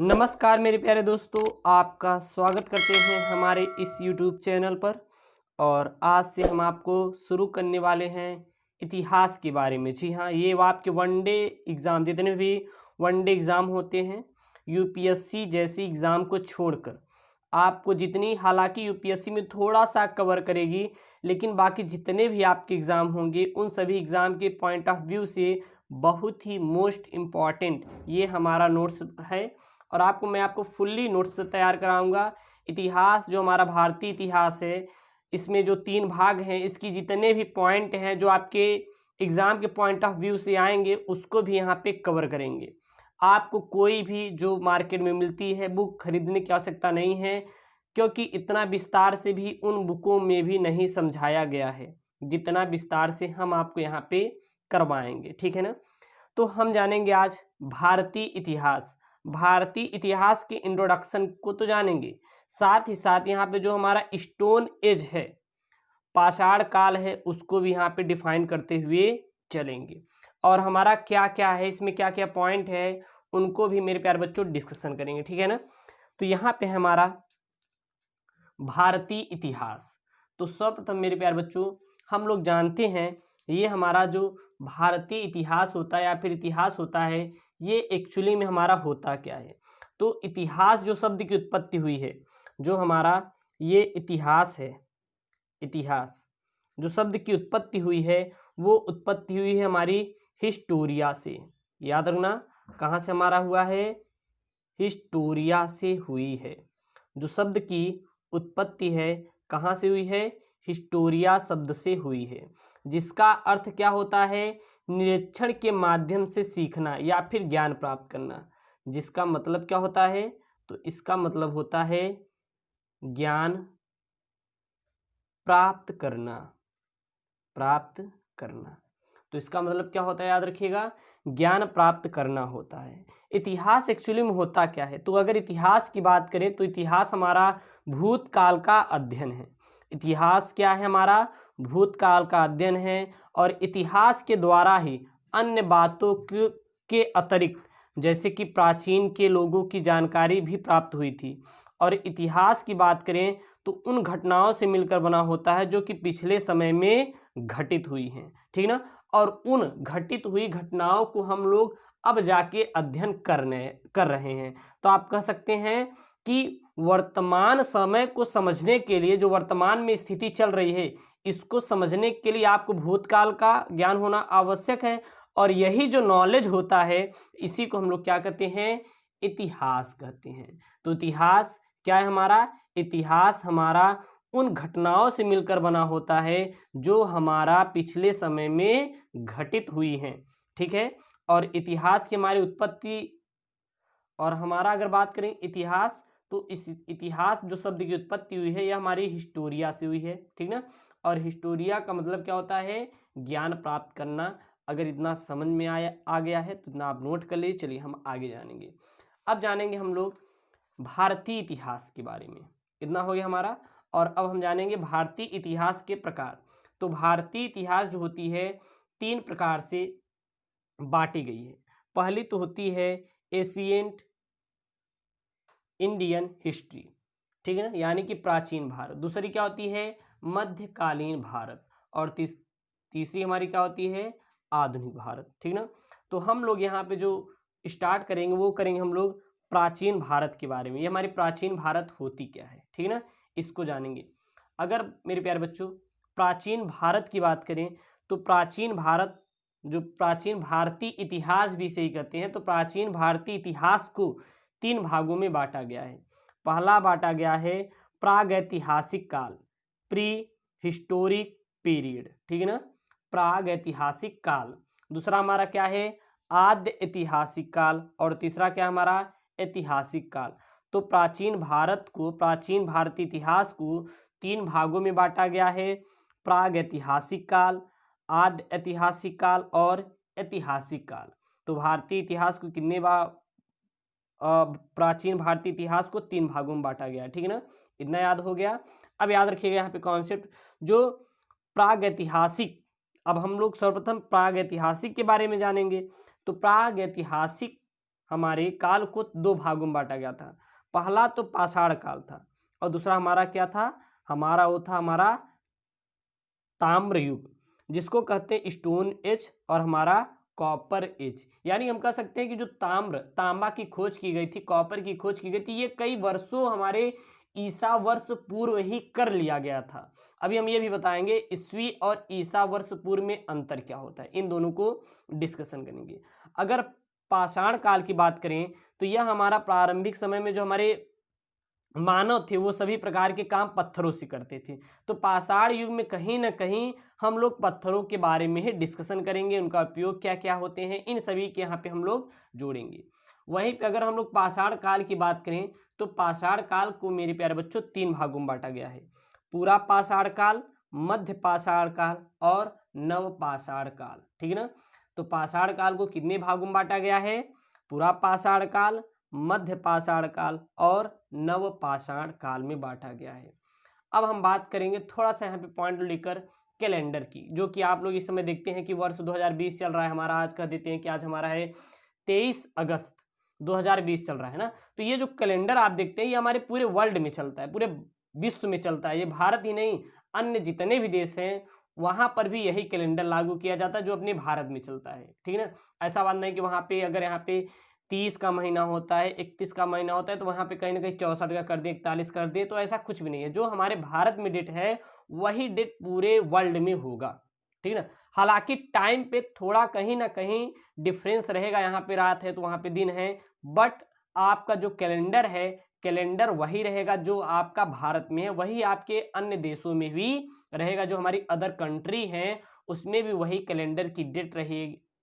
नमस्कार मेरे प्यारे दोस्तों, आपका स्वागत करते हैं हमारे इस YouTube चैनल पर। और आज से हम आपको शुरू करने वाले हैं इतिहास के बारे में। जी हाँ, ये वो आपके वनडे एग्ज़ाम, जितने भी वनडे एग्ज़ाम होते हैं यूपीएससी जैसी एग्ज़ाम को छोड़कर, आपको जितनी, हालांकि यूपीएससी में थोड़ा सा कवर करेगी, लेकिन बाकी जितने भी आपके एग्ज़ाम होंगे उन सभी एग्ज़ाम के पॉइंट ऑफ व्यू से बहुत ही मोस्ट इम्पॉर्टेंट ये हमारा नोट्स है। और मैं आपको फुल्ली नोट्स तैयार कराऊंगा। इतिहास, जो हमारा भारतीय इतिहास है, इसमें जो 3 भाग हैं, इसकी जितने भी पॉइंट हैं जो आपके एग्ज़ाम के पॉइंट ऑफ व्यू से आएंगे, उसको भी यहाँ पे कवर करेंगे। आपको कोई भी जो मार्केट में मिलती है बुक खरीदने की आवश्यकता नहीं है, क्योंकि इतना विस्तार से भी उन बुकों में भी नहीं समझाया गया है जितना विस्तार से हम आपको यहाँ पे करवाएंगे। ठीक है ना? तो हम जानेंगे आज भारतीय इतिहास। भारतीय इतिहास के इंट्रोडक्शन को तो जानेंगे, साथ ही साथ यहाँ पे जो हमारा स्टोन एज है, पाषाण काल है, उसको भी यहाँ पे डिफाइन करते हुए चलेंगे। और हमारा क्या क्या है, इसमें क्या क्या पॉइंट है, उनको भी मेरे प्यारे बच्चों डिस्कशन करेंगे। ठीक है ना? तो यहाँ पे हमारा भारतीय इतिहास। तो सर्वप्रथम मेरे प्यारे बच्चों, हम लोग जानते हैं ये हमारा जो भारतीय इतिहास होता है या फिर इतिहास होता है, ये एक्चुअली में हमारा होता क्या है। तो इतिहास जो शब्द की उत्पत्ति हुई है, जो हमारा ये इतिहास है, इतिहास जो शब्द की उत्पत्ति हुई है, वो उत्पत्ति हुई है हमारी हिस्टोरिया से। याद रखना, कहाँ से हमारा हुआ है? हिस्टोरिया से हुई है। जो शब्द की उत्पत्ति है, कहाँ से हुई है? हिस्टोरिया शब्द से हुई है, जिसका अर्थ क्या होता है? निरीक्षण के माध्यम से सीखना या फिर ज्ञान प्राप्त करना। जिसका मतलब क्या होता है? तो इसका मतलब होता है ज्ञान प्राप्त करना, प्राप्त करना। तो इसका मतलब क्या होता है? याद रखिएगा, ज्ञान प्राप्त करना होता है। इतिहास एक्चुअली में होता क्या है? तो अगर इतिहास की बात करें तो इतिहास हमारा भूतकाल का अध्ययन है। इतिहास क्या है? हमारा भूतकाल का अध्ययन है। और इतिहास के द्वारा ही अन्य बातों के अतिरिक्त, जैसे कि प्राचीन के लोगों की जानकारी भी प्राप्त हुई थी। और इतिहास की बात करें तो उन घटनाओं से मिलकर बना होता है जो कि पिछले समय में घटित हुई हैं। ठीक ना? और उन घटित हुई घटनाओं को हम लोग अब जाके अध्ययन कर रहे हैं। तो आप कह सकते हैं कि वर्तमान समय को समझने के लिए, जो वर्तमान में स्थिति चल रही है, इसको समझने के लिए आपको भूतकाल का ज्ञान होना आवश्यक है। और यही जो नॉलेज होता है, इसी को हम लोग क्या कहते हैं? इतिहास कहते हैं। तो इतिहास क्या है हमारा? इतिहास हमारा उन घटनाओं से मिलकर बना होता है जो हमारा पिछले समय में घटित हुई हैं। ठीक है? और इतिहास की हमारी उत्पत्ति, और हमारा अगर बात करें इतिहास, तो इस इतिहास जो शब्द की उत्पत्ति हुई है, यह हमारी हिस्टोरिया से हुई है। ठीक ना? और हिस्टोरिया का मतलब क्या होता है? ज्ञान प्राप्त करना। अगर इतना समझ में आ गया है तो इतना आप नोट कर लीजिए। चलिए हम आगे जानेंगे। अब जानेंगे हम लोग भारतीय इतिहास के बारे में। इतना हो गया हमारा। और अब हम जानेंगे भारतीय इतिहास के प्रकार। तो भारतीय इतिहास जो होती है, 3 प्रकार से बांटी गई है। पहली तो होती है एशियंट इंडियन हिस्ट्री। ठीक है ना? यानी कि प्राचीन भारत। दूसरी क्या होती है? मध्यकालीन भारत। और तीसरी हमारी क्या होती है? आधुनिक भारत। ठीक ना? तो हम लोग यहाँ पे जो स्टार्ट करेंगे वो करेंगे हम लोग प्राचीन भारत के बारे में। ये हमारी प्राचीन भारत होती क्या है? ठीक है ना? इसको जानेंगे। अगर मेरे प्यारे बच्चों प्राचीन भारत की बात करें तो प्राचीन भारत, जो प्राचीन भारतीय इतिहास भी इसे ही कहते हैं, तो प्राचीन भारतीय इतिहास को 3 भागों में बांटा गया है। पहला बांटा गया है प्रागैतिहासिक काल, प्री हिस्टोरिक पीरियड। ठीक है ना? प्रागैतिहासिक काल। दूसरा हमारा क्या है? आद्य ऐतिहासिक काल। और तीसरा क्या हमारा? ऐतिहासिक काल। तो प्राचीन भारत को, प्राचीन भारतीय इतिहास को 3 भागों में बांटा गया है। प्रागैतिहासिक काल, आद्य ऐतिहासिक काल और ऐतिहासिक काल। तो भारतीय इतिहास को कितने प्राचीन भारतीय इतिहास को 3 भागों में बांटा गया है। ठीक है ना? इतना याद हो गया। अब याद रखिएगा यहाँ पे कॉन्सेप्ट जो प्रागैतिहासिक। अब हम लोग सर्वप्रथम प्रागैतिहासिक के बारे में जानेंगे। तो प्रागैतिहासिक हमारे काल को 2 भागों में बांटा गया था। पहला तो पाषाण काल था और दूसरा हमारा क्या था, हमारा वो था हमारा ताम्र युग, जिसको कहते हैं स्टोन एज, और हमारा कॉपर एज। यानी हम कह सकते हैं कि जो तांबा की खोज की गई थी, कॉपर की खोज की गई थी, ये कई वर्षों हमारे ईसा वर्ष पूर्व ही कर लिया गया था। अभी हम ये भी बताएंगे ईस्वी और ईसा वर्ष पूर्व में अंतर क्या होता है, इन दोनों को डिस्कशन करेंगे। अगर पाषाण काल की बात करें तो यह हमारा प्रारंभिक समय में जो हमारे मानव थे वो सभी प्रकार के काम पत्थरों से करते थे। तो पाषाण युग में कहीं ना कहीं हम लोग पत्थरों के बारे में ही डिस्कशन करेंगे, उनका उपयोग क्या क्या होते हैं, इन सभी के यहाँ पे हम लोग जोड़ेंगे। वहीं पे अगर हम लोग पाषाण काल की बात करें तो पाषाण काल को मेरे प्यारे बच्चों 3 भागों में बांटा गया है। पूरा पाषाण काल, मध्य पाषाण काल और नव पाषाण काल। ठीक है ना। तो पाषाण काल को कितने भागों में बांटा गया है, पूरा पाषाण काल, मध्य पाषाण काल और नव पाषाण काल में बांटा गया है। अब हम बात करेंगे थोड़ा सा यहाँ पे पॉइंट लेकर कैलेंडर की, जो कि आप लोग इस समय देखते हैं कि वर्ष 2020 चल रहा है हमारा। आज कह देते हैं कि आज हमारा है 23 अगस्त 2020 चल रहा है ना। तो ये जो कैलेंडर आप देखते हैं ये हमारे पूरे वर्ल्ड में चलता है, पूरे विश्व में चलता है। ये भारत ही नहीं, अन्य जितने भी देश हैं वहां पर भी यही कैलेंडर लागू किया जाता है जो अपने भारत में चलता है। ठीक है ना। ऐसा बात नहीं कि वहां पे अगर यहाँ पे 30 का महीना होता है, 31 का महीना होता है, तो वहां पे कहीं ना कहीं 64 का कर दे, 41 कर दे, तो ऐसा कुछ भी नहीं है। जो हमारे भारत में डेट है वही डेट पूरे वर्ल्ड में होगा। ठीक है ना। हालांकि टाइम पे थोड़ा कहीं ना कहीं डिफरेंस रहेगा, यहाँ पे रात है तो वहां पे दिन है, बट आपका जो कैलेंडर है, कैलेंडर वही रहेगा जो आपका भारत में है, वही आपके अन्य देशों में भी रहेगा। जो हमारी अदर कंट्री है उसमें भी वही कैलेंडर की डेट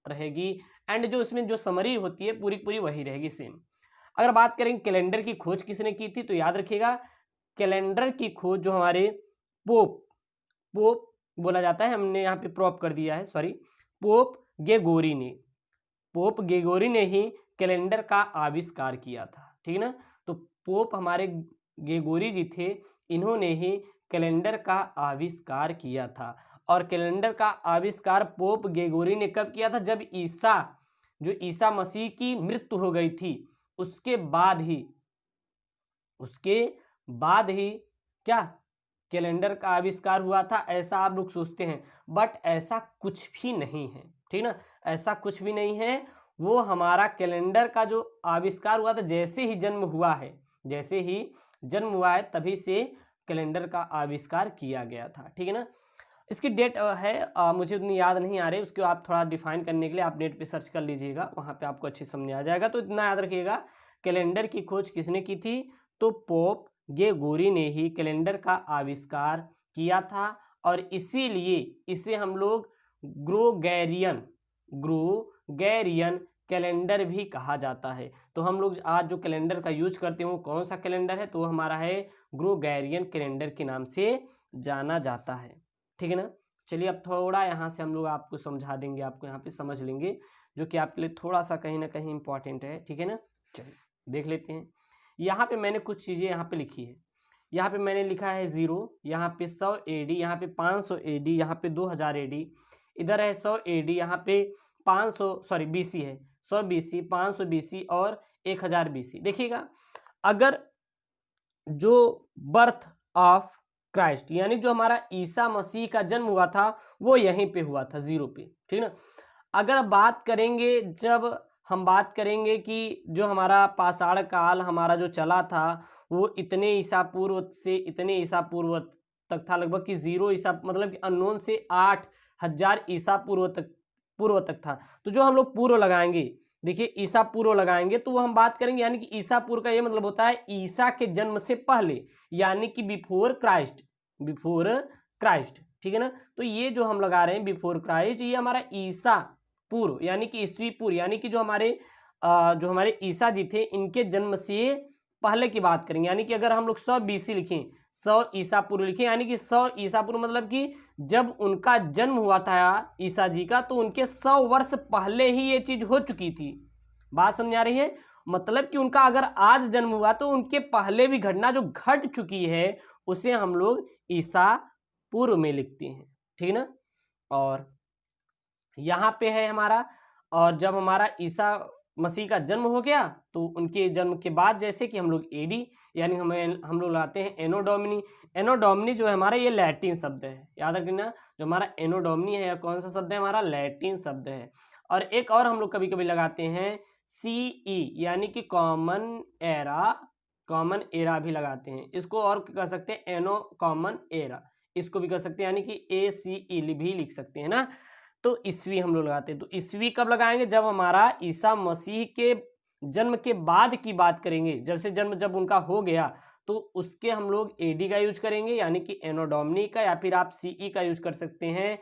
रहेगी एंड जो इसमें जो समरी होती है पूरी पूरी वही रहेगी सेम। अगर बात करें कैलेंडर की खोज किसने की थी तो याद रखिएगा कैलेंडर की खोज जो हमारे पोप पोप बोला जाता है, हमने यहाँ पे प्रॉप कर दिया है, सॉरी, पोप गेगोरी ने, पोप गेगोरी ने ही कैलेंडर का आविष्कार किया था। ठीक है ना। तो पोप हमारे गेगोरी जी थे, इन्होंने ही कैलेंडर का आविष्कार किया था। और कैलेंडर का आविष्कार पोप गेगोरी ने कब किया था, जब ईसा मसीह की मृत्यु हो गई थी उसके बाद ही क्या कैलेंडर का आविष्कार हुआ था, ऐसा आप लोग सोचते हैं, बट ऐसा कुछ भी नहीं है। ठीक ना, ऐसा कुछ भी नहीं है। वो हमारा कैलेंडर का जो आविष्कार हुआ था जैसे ही जन्म हुआ है तभी से कैलेंडर का आविष्कार किया गया था। ठीक है ना। इसकी डेट है मुझे उतनी याद नहीं आ रही, उसको आप थोड़ा डिफाइन करने के लिए आप नेट पे सर्च कर लीजिएगा, वहां पे आपको अच्छी समझ आ जाएगा। तो इतना याद रखिएगा कैलेंडर की खोज किसने की थी, तो पोप गेगोरी ने ही कैलेंडर का आविष्कार किया था। और इसीलिए इसे हम लोग ग्रोगेरियन कैलेंडर भी कहा जाता है। तो हम लोग आज जो कैलेंडर का यूज करते हैं वो कौन सा कैलेंडर है, तो हमारा है ग्रोगेरियन कैलेंडर के नाम से जाना जाता है। ठीक है ना। चलिए अब थोड़ा यहाँ से हम लोग आपको समझा देंगे, आपको यहाँ पे समझ लेंगे, जो कि आपके लिए थोड़ा सा कहीं ना कहीं इंपॉर्टेंट है। ठीक है ना। चलिए देख लेते हैं। यहाँ पे मैंने कुछ चीज़ें यहाँ पे लिखी है। यहाँ पे मैंने लिखा है 0, यहाँ पे 100 AD, यहाँ पे 500 AD, यहाँ पे 2000 AD, इधर है 100 AD, यहाँ पे 500 BC है, 100 BC, 500 BC और 1000 BC। देखिएगा अगर जो बर्थ ऑफ क्राइस्ट यानी जो हमारा ईसा मसीह का जन्म हुआ था वो यहीं पे हुआ था 0 पे। ठीक ना। अगर बात करेंगे, जब हम बात करेंगे कि जो हमारा पाषाण काल हमारा जो चला था वो इतने ईसा पूर्व से इतने ईसा पूर्व तक था, लगभग कि 0 ईसा मतलब कि अननोन से 8000 ईसा पूर्व तक था। तो जो हम लोग पूर्व लगाएंगे, देखिए ईसा पूर्व लगाएंगे तो वो हम बात करेंगे, यानी कि ईसा पूर्व का ये मतलब होता है ईसा के जन्म से पहले, यानी कि बिफोर क्राइस्ट। ठीक है ना। तो ये जो हम लगा रहे हैं बिफोर क्राइस्ट, ये हमारा ईसा पूर्व यानी कि ईस्वी पूर्व, यानी कि जो हमारे ईसा जी थे इनके जन्म से पहले की बात करेंगे। यानी कि अगर हम लोग 100 BC लिखें, 100 ईसा पूर्व लिखें, यानी कि 100 ईसा पूर्व मतलब कि जब उनका जन्म हुआ था ईसा जी का तो उनके 100 वर्ष पहले ही ये चीज हो चुकी थी। बात समझ आ रही है। मतलब कि उनका अगर आज जन्म हुआ तो उनके पहले भी घटना जो घट चुकी है उसे हम लोग ईसा पूर्व में लिखते हैं। ठीक ना। और यहाँ पे है हमारा, और जब हमारा ईसा मसीह का जन्म हो गया तो उनके जन्म के बाद जैसे कि हम लोग एडी यानी हम लोग लाते हैं एनो डोमिनी। एनो डोमिनी जो है हमारा ये लैटिन शब्द है, याद रखना जो हमारा एनो डोमिनी है कौन सा शब्द है, हमारा लैटिन शब्द है। और एक और हम लोग कभी कभी लगाते हैं सीई यानी कि कॉमन एरा भी लगाते हैं, इसको और कह सकते हैं एनो कॉमन एरा, इसको भी कह सकते हैं यानी कि ACE भी लिख सकते हैं ना। तो ईस्वी हम लोग लगाते हैं, तो ईस्वी कब लगाएंगे, जब हमारा ईसा मसीह के जन्म के बाद की बात करेंगे, जब से जन्म जब उनका हो गया तो उसके हम लोग एडी का यूज करेंगे यानी कि एनो डोमिनी का, या फिर आप सीई का यूज कर सकते हैं,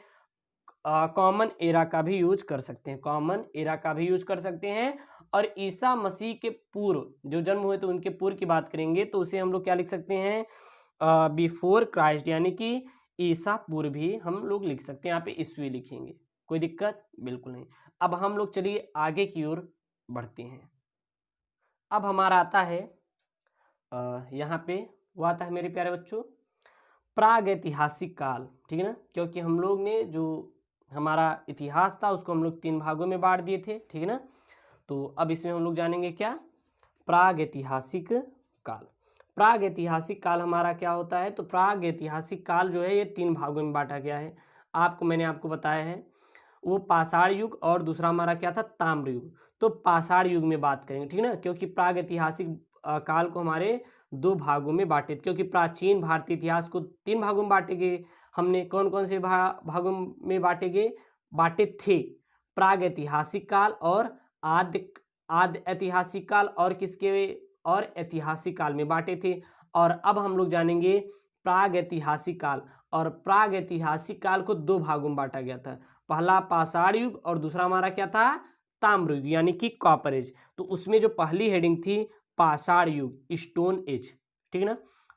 कॉमन एरा का भी यूज कर सकते हैं, कॉमन एरा का भी यूज कर सकते हैं। और ईसा मसीह के पूर्व जो जन्म हुए तो उनके पूर्व की बात करेंगे तो उसे हम लोग क्या लिख सकते हैं, बिफोर क्राइस्ट यानी कि ईसा पूर्व भी हम लोग लिख सकते हैं, यहाँ पे ईस्वी लिखेंगे, कोई दिक्कत बिल्कुल नहीं। अब हम लोग चलिए आगे की ओर बढ़ते हैं। अब हमारा आता है यहाँ पे वो आता है मेरे प्यारे बच्चों प्राग ऐतिहासिक काल, ठीक है ना, क्योंकि हम लोग ने जो हमारा इतिहास था उसको हम लोग 3 भागों में बांट दिए थे, ठीक है ना। तो अब इसमें हम लोग जानेंगे क्या, प्राग ऐतिहासिक काल। प्राग ऐतिहासिक काल हमारा क्या होता है, तो प्राग ऐतिहासिक काल जो है ये 3 भागों में बांटा गया है, मैंने आपको बताया है। वो पाषाण युग और दूसरा हमारा क्या था, ताम्र युग। तो पाषाण युग में बात करेंगे, ठीक है ना, क्योंकि प्राग ऐतिहासिक काल को हमारे 2 भागों में बांटे, क्योंकि प्राचीन भारतीय इतिहास को 3 भागों में बांटेंगे हमने। कौन कौन से भागों में बांटे थे, प्राग ऐतिहासिक काल और आद्य ऐतिहासिक काल और किसके और ऐतिहासिक काल में बांटे थे। और अब हम लोग जानेंगे प्राग ऐतिहासिक काल, और प्राग ऐतिहासिक काल को 2 भागों में बांटा गया था, पहला पाषाण युग और दूसरा हमारा क्या था, ताम्र युग यानी कि कॉपर एज। तो उसमें जो पहली हेडिंग थी पाषाण युग, स्टोन एज, ठीक है ना।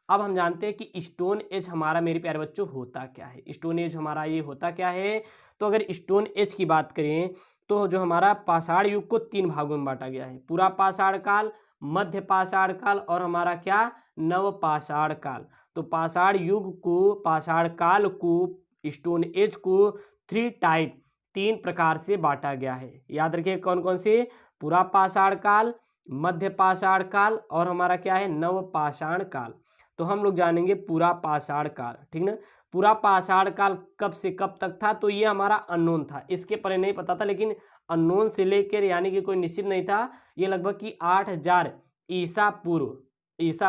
अब हम जानते हैं कि स्टोन एज हमारा मेरे प्यारे बच्चों होता क्या है, स्टोन एज हमारा ये होता क्या है। तो अगर स्टोन एज की बात करें तो जो हमारा पाषाण युग को 3 भागों में बांटा गया है, पूरा पाषाण काल, मध्य पाषाण काल और हमारा क्या, नव पाषाण काल। तो पाषाण युग को, पाषाण काल को, स्टोन एज को 3 प्रकार से बांटा गया है, याद रखिए कौन कौन से, पूरा पाषाण काल, मध्य पाषाण काल और हमारा क्या है, नव पाषाण काल। तो हम लोग जानेंगे पूरा पाषाण काल, ठीक ना। पूरा पाषाण काल कब से कब तक था, तो ये हमारा अननोन था, इसके पहले नहीं पता था, लेकिन अननोन से लेकर यानी कि कोई निश्चित नहीं था, ये लगभग कि 8000 ईसा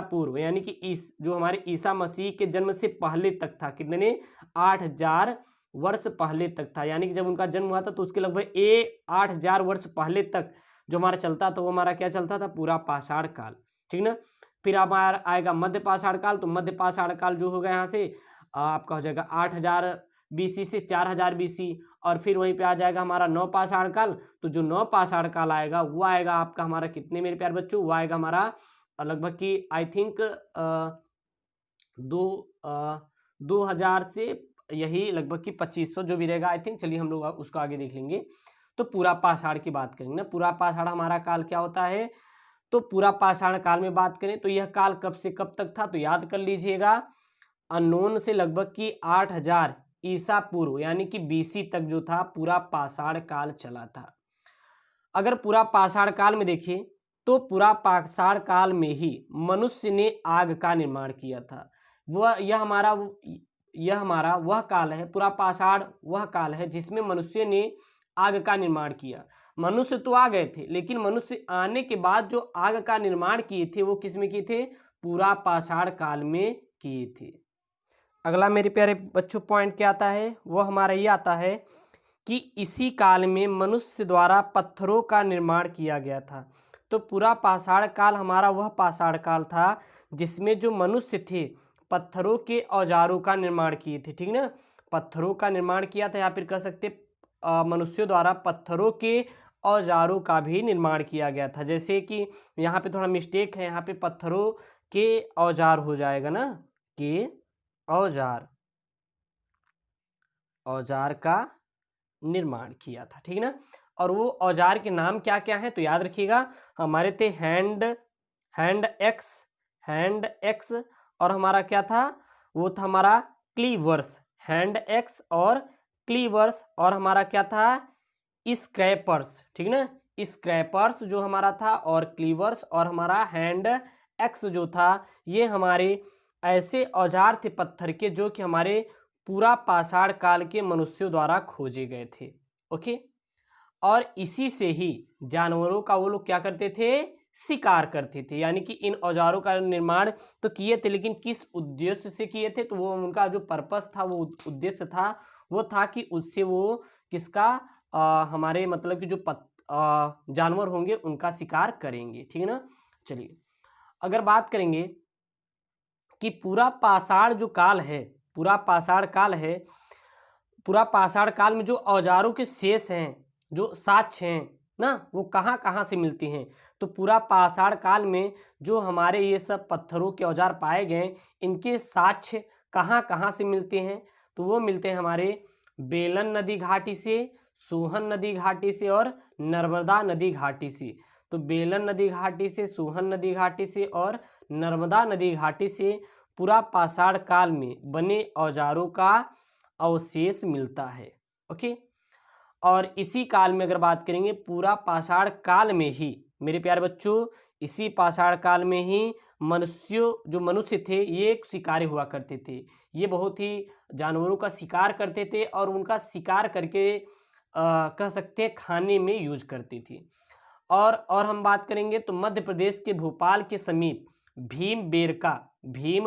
पूर्व यानी कि जो हमारे ईसा मसीह के जन्म से पहले तक था, कितने, 8000 वर्ष पहले तक था, यानी कि जब उनका जन्म हुआ था तो उसके लगभग 8000 वर्ष पहले तक जो हमारा चलता था वो हमारा क्या चलता था, पूरा पाषाण काल, ठीक ना। फिर हमारा आएगा मध्य पाषाण काल, तो मध्य पाषाण काल जो होगा यहाँ से आपका हो जाएगा 8000 BC से 4000 BC, और फिर वहीं पे आ जाएगा हमारा नव पाषाण काल। तो जो नव पाषाण काल आएगा वो आएगा आपका हमारा कितने मेरे प्यारे बच्चों, वो आएगा हमारा लगभग कि आई थिंक 2000 से यही लगभग कि 2500 जो भी रहेगा आई थिंक, चलिए हम लोग उसको आगे देख लेंगे। तो पूरा पाषाण की बात करेंगे ना, पूरा पाषाण हमारा काल क्या होता है, तो पूरा पाषाण काल में बात करें तो यह काल कब से कब तक था, तो याद कर लीजिएगा, अननोन से लगभग कि 8000 ईसा पूर्व यानी कि BC तक जो था पूरा पाषाण काल चला था। अगर पूरा पाषाण काल में देखें तो पूरा पाषाण काल में ही मनुष्य ने आग का निर्माण किया था। यह हमारा वह काल है, पूरा पाषाण वह काल है जिसमें मनुष्य ने आग का निर्माण किया। मनुष्य तो आ गए थे, लेकिन मनुष्य आने के बाद जो आग का निर्माण किए थे वो किस में किए थे, पूरा पाषाण काल में किए थे। अगला मेरे प्यारे बच्चों पॉइंट क्या आता है, वो हमारा ये आता है कि इसी काल में मनुष्य द्वारा पत्थरों का निर्माण किया गया था। तो पूरा पाषाण काल हमारा वह पाषाण काल था जिसमें जो मनुष्य थे पत्थरों के औजारों का निर्माण किए थे, ठीक ना, पत्थरों का निर्माण किया था, या फिर कह सकते मनुष्यों द्वारा पत्थरों के औजारों का भी निर्माण किया गया था। जैसे कि यहाँ पे थोड़ा मिस्टेक है, यहाँ पे पत्थरों के औजार हो जाएगा ना, के औजार का निर्माण किया था, ठीक ना। और वो औजार के नाम क्या क्या है, तो याद रखिएगा, हमारे थे हैंड एक्स और हमारा क्या था, वो था हमारा क्लीवर्स, हैंड एक्स और क्लीवर्स, और हमारा क्या था, स्क्रैपर्स, ठीक ना, स्क्रैपर्स जो हमारा था और क्लीवर्स और हमारा हैंड एक्स जो था, ये हमारे ऐसे औजार थे पत्थर के जो कि हमारे पूरा पाषाण काल के मनुष्यों द्वारा खोजे गए थे। ओके, और इसी से ही जानवरों का वो लोग क्या करते थे, शिकार करते थे। यानी कि इन औजारों का निर्माण तो किए थे, लेकिन किस उद्देश्य से किए थे, तो वो उनका जो पर्पस था, वो उद्देश्य था, वो था कि उससे वो किसका हमारे मतलब कि जो जानवर होंगे उनका शिकार करेंगे। ठीक है ना। चलिए, अगर बात करेंगे कि पूरा पाषाण जो काल है, पूरा पाषाण काल है, पूरा पाषाण काल में जो औजारों के शेष हैं, जो साक्ष्य हैं ना, वो कहाँ कहाँ से मिलती हैं। तो पूरा पाषाण काल में जो हमारे ये सब पत्थरों के औजार पाए गए, इनके साक्ष्य कहाँ कहाँ से मिलते हैं, तो वो मिलते हैं हमारे बेलन नदी घाटी से, सोहन नदी घाटी से और नर्मदा नदी घाटी से। तो बेलन नदी घाटी से, सोहन नदी घाटी से और नर्मदा नदी घाटी से पूरा पाषाण काल में बने औजारों का अवशेष मिलता है। ओके, और इसी काल में अगर बात करेंगे, पूरा पाषाण काल में ही मेरे प्यारे बच्चों, इसी पाषाण काल में ही जो मनुष्य थे, ये एक शिकारी हुआ करते थे। ये बहुत ही जानवरों का शिकार करते थे और उनका शिकार करके कह सकते हैं खाने में यूज करती थी। और हम बात करेंगे तो मध्य प्रदेश के भोपाल के समीप भीम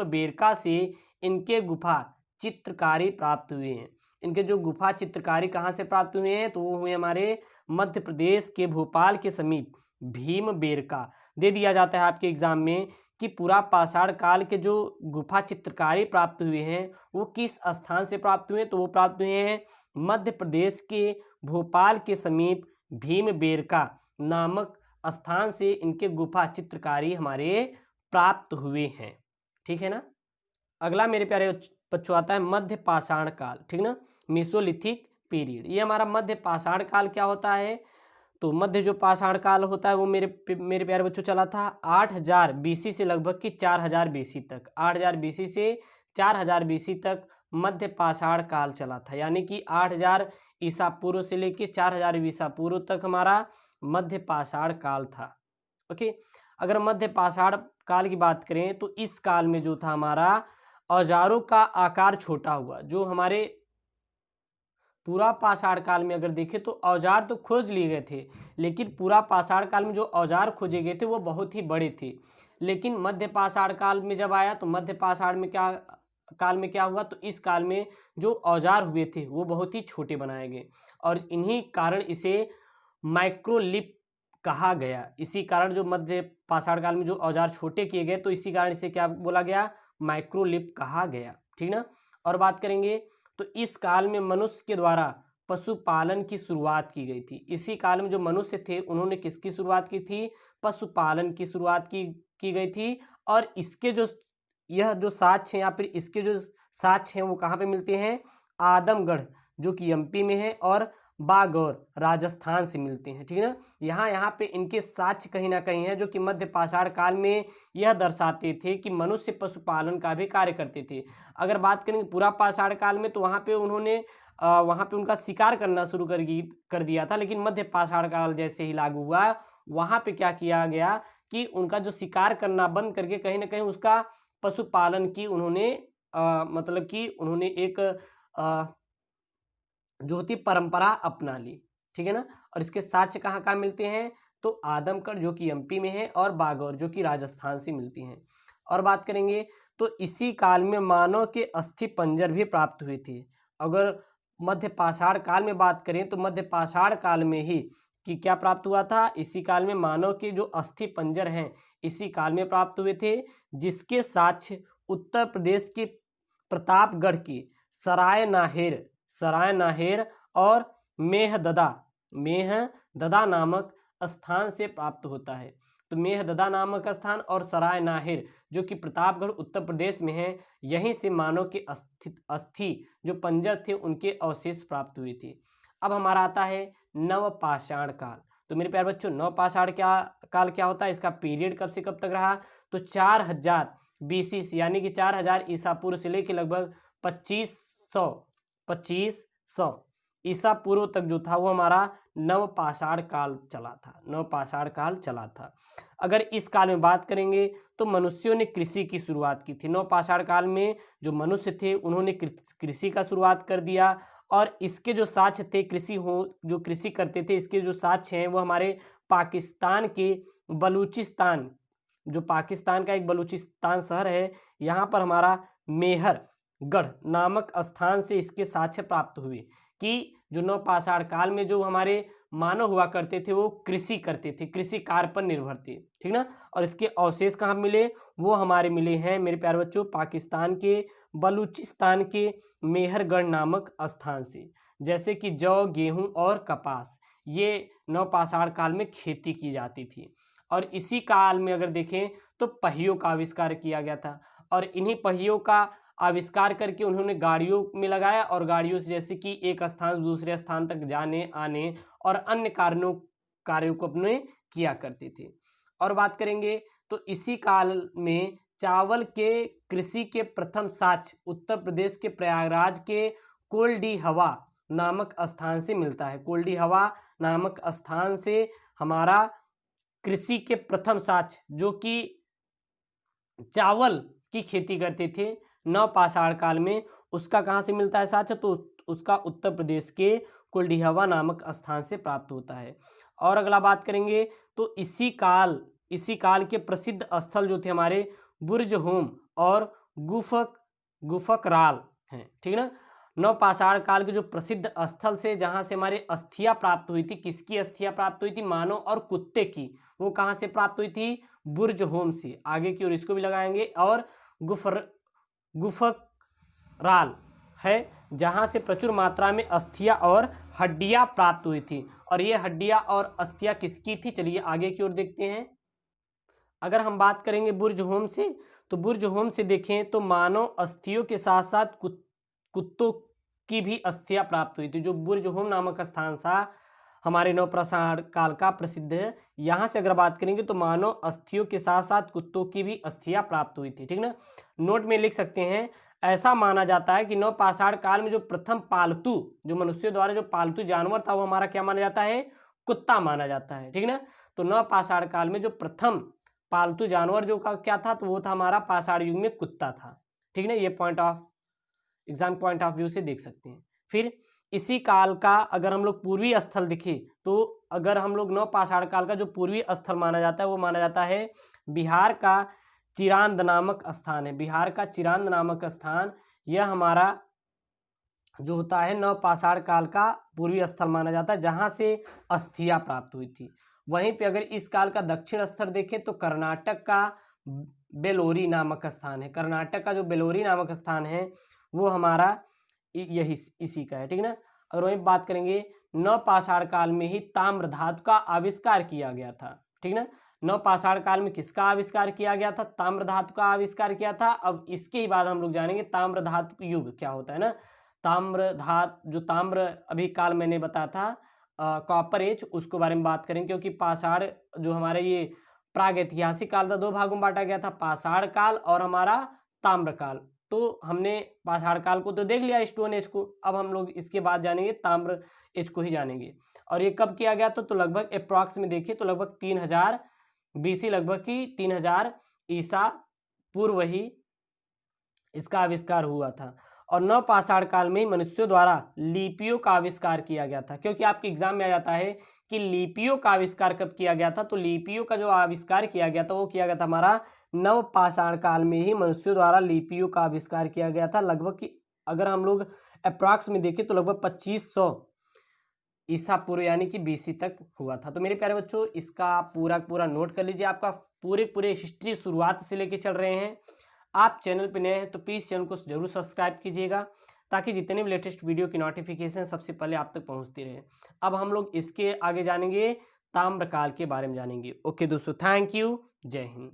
बेरका से इनके गुफा चित्रकारी प्राप्त हुए हैं। इनके जो गुफा चित्रकारी कहाँ से प्राप्त हुए हैं, तो वो हुए हमारे मध्य प्रदेश के भोपाल के समीप भीम बेरका। दे दिया जाता है आपके एग्जाम में कि पूरा पाषाण काल के जो गुफा चित्रकारी प्राप्त हुए हैं, वो किस स्थान से प्राप्त हुए हैं, तो वो प्राप्त हुए हैं मध्य प्रदेश के भोपाल के समीप भीम बेरका नामक स्थान से इनके गुफा चित्रकारी हमारे प्राप्त हुए हैं। ठीक है ना। अगला मेरे प्यारे बच्चों आता है मध्य पाषाण काल। ठीक ना, मेसोलिथिक पीरियड। ये हमारा मध्य पाषाण काल क्या होता है, तो मध्य जो पाषाण काल होता है वो मेरे प्यारे बच्चों चला था 8000 बीसी से लगभग कि 4000 बीसी तक। 8000 बीसी से 4000 बीसी तक मध्य पाषाण काल चला था। यानी कि 8000 ईसा पूर्व से लेके 4000 ईसा पूर्व तक हमारा मध्य पाषाण काल था। ओके, अगर मध्य पाषाण काल की बात करें तो इस काल में जो था हमारा औजारों का आकार छोटा हुआ। जो हमारे पूरा पाषाण काल में अगर देखें तो औजार तो खोज लिए गए थे, लेकिन पूरा पाषाण काल में जो औजार खोजे गए थे वो बहुत ही बड़े थे। लेकिन मध्य पाषाण काल में जब आया तो मध्य पाषाण में क्या हुआ, तो इस काल में जो औजार हुए थे वो बहुत ही छोटे बनाए गए और इन्हीं कारण इसे माइक्रोलिप कहा गया। इसी कारण जो मध्य पाषाण काल में जो औजार छोटे किए गए, तो इसी कारण इसे क्या बोला गया, माइक्रोलिप कहा गया। ठीक ना। और बात करेंगे तो इस काल में मनुष्य के द्वारा पशुपालन की शुरुआत की गई थी। इसी काल में जो मनुष्य थे उन्होंने किसकी शुरुआत की थी, पशुपालन की शुरुआत की गई थी। और इसके जो यह जो साक्ष्य हैं या फिर इसके जो साक्ष्य हैं वो कहाँ पे मिलते हैं, आदमगढ़ जो कि एमपी में है और बागौर राजस्थान से मिलते हैं। ठीक है ना। यहाँ पे इनके साक्ष्य कहीं ना कहीं है जो कि मध्य पाषाण काल में यह दर्शाते थे कि मनुष्य पशुपालन का भी कार्य करते थे। अगर बात करेंगे पूरा पाषाण काल में तो वहाँ पे उन्होंने वहाँ पे उनका शिकार करना शुरू कर दिया था, लेकिन मध्य पाषाण काल जैसे ही लागू हुआ वहाँ पे क्या किया गया कि उनका जो शिकार करना बंद करके कहीं ना कहीं उसका पशुपालन की उन्होंने मतलब कि उन्होंने एक जो होती परंपरा अपना ली। ठीक है ना। और इसके साक्ष्य कहाँ कहाँ मिलते हैं, तो आदमगढ़ जो कि एमपी में है और बागौर जो कि राजस्थान से मिलती हैं। और बात करेंगे तो इसी काल में मानव के अस्थि पंजर भी प्राप्त हुए थे। अगर मध्य पाषाण काल में बात करें तो मध्य पाषाण काल में ही कि क्या प्राप्त हुआ था, इसी काल में मानव के जो अस्थि पंजर हैं इसी काल में प्राप्त हुए थे, जिसके साक्ष्य उत्तर प्रदेश के प्रतापगढ़ की सराय नाहेर और मेहददा नामक स्थान से प्राप्त होता है। तो मेहददा नामक स्थान और सराय नाहेर जो कि प्रतापगढ़ उत्तर प्रदेश में है, यहीं से मानव के अस्थि जो पंजर थे उनके अवशेष प्राप्त हुए थे। अब हमारा आता है नवपाषाण काल। तो मेरे प्यारे बच्चों, नवपाषाण काल क्या होता है, इसका पीरियड कब से कब तक रहा, तो 4000 बीसी से यानी कि 4000 ईसा पूर्व से लेकर लगभग 2500 ईसा पूर्व तक जो था वो हमारा नवपाषाण काल चला था, नवपाषाण काल चला था। अगर इस काल में बात करेंगे तो मनुष्यों ने कृषि की शुरुआत की थी। नवपाषाण काल में जो मनुष्य थे उन्होंने कृषि का शुरुआत कर दिया, और इसके जो साक्ष्य थे जो कृषि करते थे, इसके जो साक्ष्य हैं वो हमारे पाकिस्तान के बलूचिस्तान, जो पाकिस्तान का एक बलूचिस्तान शहर है, यहाँ पर हमारा मेहरगढ़ नामक स्थान से इसके साक्ष्य प्राप्त हुए कि जो नवपाषाण काल में जो हमारे मानव हुआ करते थे वो कृषि करते थे, कृषि कार्य पर निर्भर थे, ठीक ना। और इसके अवशेष कहाँ मिले, वो हमारे मिले हैं मेरे प्यारे बच्चों पाकिस्तान के बलूचिस्तान के मेहरगढ़ नामक स्थान से। जैसे कि जौ, गेहूं और कपास, ये नवपाषाण काल में खेती की जाती थी। और इसी काल में अगर देखें तो पहियों का आविष्कार किया गया था, और इन्हीं पहियों का आविष्कार करके उन्होंने गाड़ियों में लगाया, और गाड़ियों से जैसे कि एक स्थान से दूसरे स्थान तक जाने आने और अन्य कार्यों को अपने किया करते थे। और बात करेंगे तो इसी काल में चावल के कृषि के प्रथम साक्ष्य उत्तर प्रदेश के प्रयागराज के कोल्डी हवा नामक स्थान से मिलता है। कोल्डी हवा नामक स्थान से हमारा कृषि के प्रथम साक्ष्य, जो कि चावल की खेती करते थे नवपाषाण काल में, उसका कहाँ से मिलता है साक्ष्य, तो उसका उत्तर प्रदेश के कुलडीहवा नामक स्थान से प्राप्त होता है। और अगला बात करेंगे तो इसी काल के प्रसिद्ध स्थल जो थे हमारे बुर्जहोम और गुफकराल हैं, ठीक ना। नवपाषाण काल के जो प्रसिद्ध स्थल से जहाँ से हमारे अस्थियां प्राप्त हुई थी, किसकी अस्थियां प्राप्त हुई थी, मानव और कुत्ते की, वो कहाँ से प्राप्त हुई थी, बुर्जहोम से। आगे की ओर इसको भी लगाएंगे। और गुफकराल है जहाँ से प्रचुर मात्रा में अस्थियां और हड्डियां प्राप्त हुई थी। और ये हड्डियां और अस्थियां किसकी थी, चलिए आगे की ओर देखते हैं। अगर हम बात करेंगे बुर्जहोम से, तो बुर्जहोम से देखें तो मानव अस्थियों के साथ साथ कुत्तों की भी अस्थियां प्राप्त हुई थी। जो बुर्जहोम नामक स्थान था हमारे नवपाषाण काल का प्रसिद्ध है, यहाँ से अगर बात करेंगे तो मानव अस्थियों के साथ साथ कुत्तों की भी अस्थियां प्राप्त हुई थी, ठीक ना। नोट में लिख सकते हैं, ऐसा माना जाता है कि नवपाषाण काल में जो प्रथम पालतू, जो मनुष्य द्वारा जो पालतू जानवर था वो हमारा क्या माना जाता है, कुत्ता माना जाता है, ठीक ना। तो नवपाषाण काल में जो प्रथम पालतू जानवर जो का क्या था, तो वो था हमारा पाषाण युग में कुत्ता था, ठीक ना। ये एग्जाम पॉइंट ऑफ व्यू से देख सकते हैं। फिर इसी काल का अगर हम लोग पूर्वी स्थल दिखे, तो अगर हम लोग नवपाषाण काल का जो पूर्वी स्थल माना जाता है वो माना जाता है बिहार का चिरांद नामक स्थान है। बिहार का चिरांद नामक स्थान यह हमारा जो होता है नवपाषाण काल का पूर्वी स्थल माना जाता है, जहां से अस्थियां प्राप्त हुई थी। वहीं पे अगर इस काल का दक्षिण स्तर देखें तो कर्नाटक का बेलोरी नामक स्थान है। कर्नाटक का जो बेलोरी नामक स्थान है वो हमारा यही इसी का है, ठीक ना। और वहीं बात करेंगे नवपाषाण काल में ही ताम्र धातु का आविष्कार किया गया था, ठीक ना। नवपाषाण काल में किसका आविष्कार किया गया था, ताम्र धातु का आविष्कार किया था। अब इसके ही बाद हम लोग जानेंगे ताम्र धातु युग क्या होता है ना। ताम्र अभी काल मैंने बताया था कॉपर एज, उसके बारे में बात करेंगे, क्योंकि पाषाण जो हमारे ये प्राग ऐतिहासिक काल था, दो भागों में बांटा गया था, पाषाण काल और हमारा ताम्र काल। तो हमने पाषाण काल को तो देख लिया, स्टोन एज को, अब हम लोग इसके बाद जानेंगे ताम्र एज को ही जानेंगे। और ये कब किया गया था, तो लगभग अप्रॉक्स में देखिए तो लगभग 3000 BC, लगभग की 3000 ईसा पूर्व ही इसका आविष्कार हुआ था। और नवपाषाण काल में मनुष्यों द्वारा लिपियों का आविष्कार किया गया था, क्योंकि आपके एग्जाम में आ जाता है कि लिपियों का आविष्कार कब किया गया था। तो लिपियों का जो आविष्कार किया गया था वो किया गया था हमारा नवपाषाण काल में ही मनुष्यों द्वारा लिपियों का आविष्कार किया गया था। लगभग की अगर हम लोग अप्रॉक्स में देखें तो लगभग 2500 ईसा पूर्व यानी कि BC तक हुआ था। तो मेरे प्यारे बच्चों इसका पूरा नोट कर लीजिए। आपका पूरे हिस्ट्री शुरुआत से लेके चल रहे हैं। आप चैनल पे नए हैं तो प्लीज़ चैनल को जरूर सब्सक्राइब कीजिएगा, ताकि जितने भी लेटेस्ट वीडियो की नोटिफिकेशन सबसे पहले आप तक पहुंचती रहे। अब हम लोग इसके आगे जानेंगे ताम्रकाल के बारे में जानेंगे। ओके दोस्तों, थैंक यू, जय हिंद।